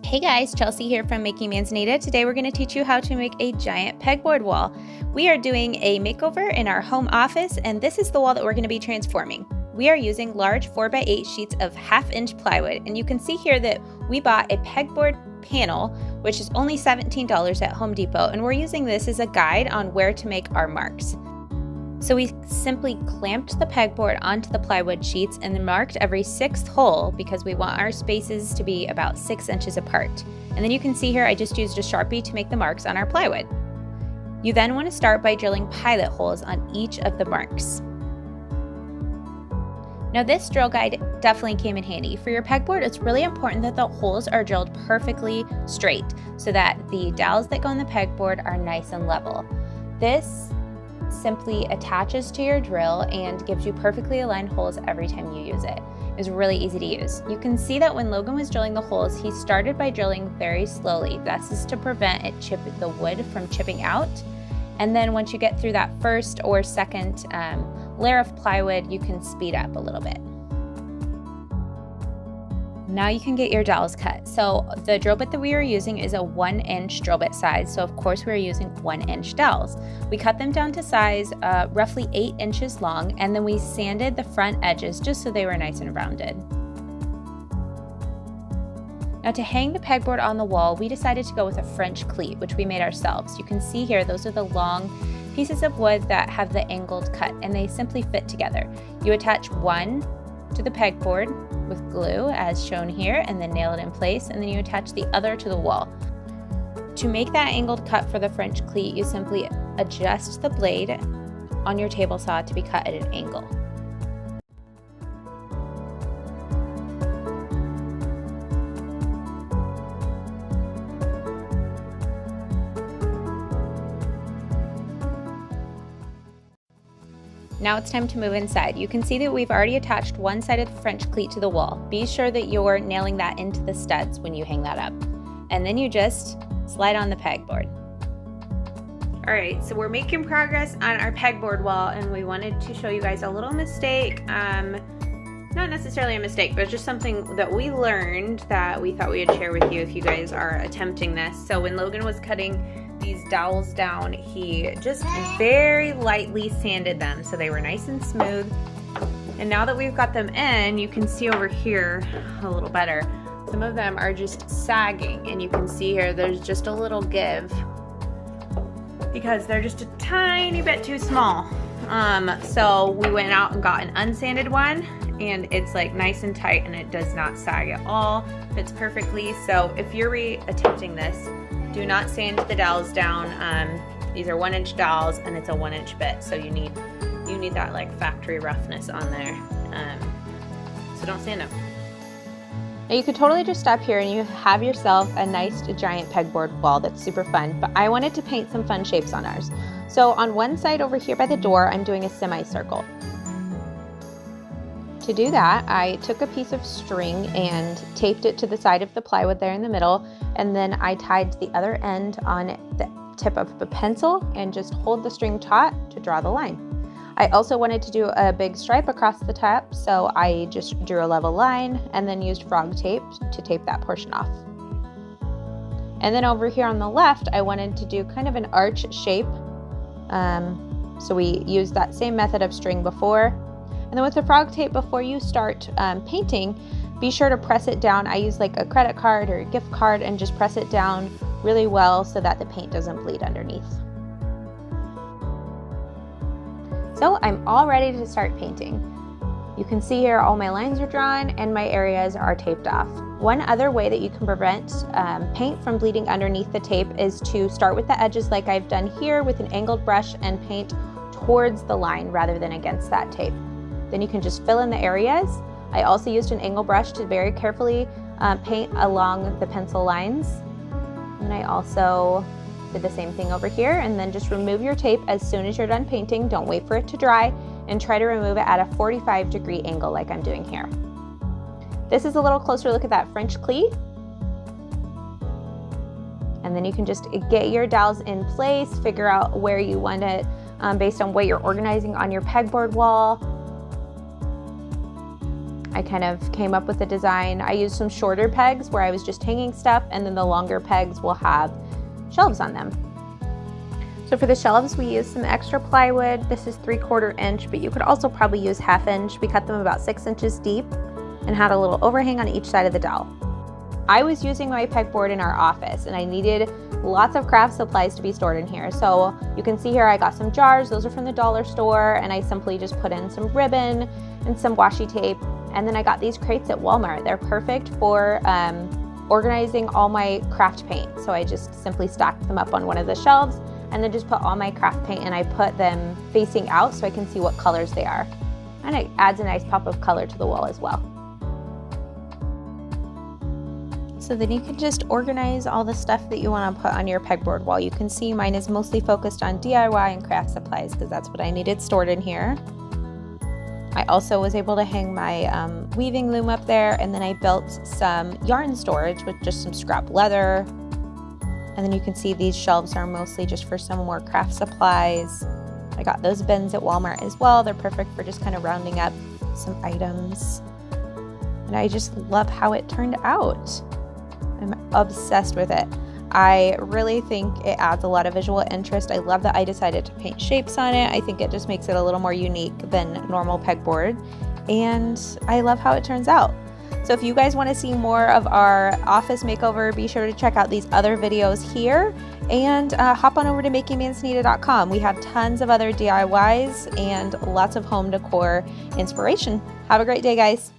Hey guys, Chelsea here from Making Manzanita. Today we're going to teach you how to make a giant pegboard wall. We are doing a makeover in our home office, and this is the wall that we're going to be transforming. We are using large 4x8 sheets of 1/2-inch plywood, and you can see here that we bought a pegboard panel, which is only $17 at Home Depot, and we're using this as a guide on where to make our marks. So we simply clamped the pegboard onto the plywood sheets and then marked every 6th hole because we want our spaces to be about 6 inches apart. And then you can see here I just used a Sharpie to make the marks on our plywood. You then want to start by drilling pilot holes on each of the marks. Now this drill guide definitely came in handy. For your pegboard, it's really important that the holes are drilled perfectly straight so that the dowels that go in the pegboard are nice and level. This simply attaches to your drill and gives you perfectly aligned holes every time you use it. It's really easy to use. You can see that when Logan was drilling the holes, he started by drilling very slowly. This is to prevent the wood from chipping out. And then once you get through that first or second layer of plywood, you can speed up a little bit. Now you can get your dowels cut. So the drill bit that we are using is a 1-inch drill bit size. So of course we are using 1-inch dowels. We cut them down to size roughly 8 inches long, and then we sanded the front edges just so they were nice and rounded. Now to hang the pegboard on the wall, we decided to go with a French cleat, which we made ourselves. You can see here, those are the long pieces of wood that have the angled cut, and they simply fit together. You attach one to the pegboard with glue as shown here and then nail it in place, and then you attach the other to the wall. To make that angled cut for the French cleat, you simply adjust the blade on your table saw to be cut at an angle. Now it's time to move inside. You can see that we've already attached one side of the French cleat to the wall. Be sure that you're nailing that into the studs when you hang that up. And then you just slide on the pegboard. All right, so we're making progress on our pegboard wall, and we wanted to show you guys a little mistake. Not necessarily a mistake, but just something that we learned that we thought we would share with you if you guys are attempting this. So when Logan was cutting these dowels down, he just very lightly sanded them so they were nice and smooth. And now that we've got them in, you can see over here a little better. Some of them are just sagging, and you can see here there's just a little give because they're just a tiny bit too small. So we went out and got an unsanded one, and it's like nice and tight and it does not sag at all, fits perfectly. So if you're attempting this, do not sand the dowels down. These are 1-inch dowels, and it's a 1-inch bit, so you need that like factory roughness on there. So don't sand them. Now you could totally just stop here and you have yourself a nice giant pegboard wall that's super fun, but I wanted to paint some fun shapes on ours. So on one side over here by the door, I'm doing a semicircle. To do that, I took a piece of string and taped it to the side of the plywood there in the middle, and then I tied the other end on the tip of a pencil and just hold the string taut to draw the line. I also wanted to do a big stripe across the top, so I just drew a level line and then used frog tape to tape that portion off. And then over here on the left, I wanted to do kind of an arch shape. So we used that same method of string before. And then with the frog tape, before you start painting, be sure to press it down. I use like a credit card or a gift card and just press it down really well so that the paint doesn't bleed underneath. So I'm all ready to start painting. You can see here all my lines are drawn and my areas are taped off. One other way that you can prevent paint from bleeding underneath the tape is to start with the edges like I've done here with an angled brush and paint towards the line rather than against that tape. Then you can just fill in the areas. I also used an angle brush to very carefully paint along the pencil lines. And I also did the same thing over here, and then just remove your tape as soon as you're done painting. Don't wait for it to dry, and try to remove it at a 45-degree angle like I'm doing here. This is a little closer look at that French cleat. And then you can just get your dowels in place, figure out where you want it based on what you're organizing on your pegboard wall. I kind of came up with the design. I used some shorter pegs where I was just hanging stuff, and then the longer pegs will have shelves on them. So for the shelves, we used some extra plywood. This is 3/4 inch, but you could also probably use 1/2 inch. We cut them about 6 inches deep and had a little overhang on each side of the dowel. I was using my pegboard in our office, and I needed lots of craft supplies to be stored in here. So you can see here I got some jars. Those are from the dollar store, and I simply just put in some ribbon and some washi tape. And then I got these crates at Walmart. They're perfect for organizing all my craft paint. So I just simply stacked them up on one of the shelves and then just put all my craft paint, and I put them facing out so I can see what colors they are. And it adds a nice pop of color to the wall as well. So then you can just organize all the stuff that you want to put on your pegboard wall. You can see mine is mostly focused on DIY and craft supplies because that's what I needed stored in here. I also was able to hang my weaving loom up there, and then I built some yarn storage with just some scrap leather. And then you can see these shelves are mostly just for some more craft supplies. I got those bins at Walmart as well. They're perfect for just kind of rounding up some items. And I just love how it turned out. I'm obsessed with it. I really think it adds a lot of visual interest. I love that I decided to paint shapes on it. I think it just makes it a little more unique than normal pegboard, and I love how it turns out. So if you guys want to see more of our office makeover, be sure to check out these other videos here, and hop on over to makingmansnita.com. We have tons of other DIYs and lots of home decor inspiration. Have a great day, guys.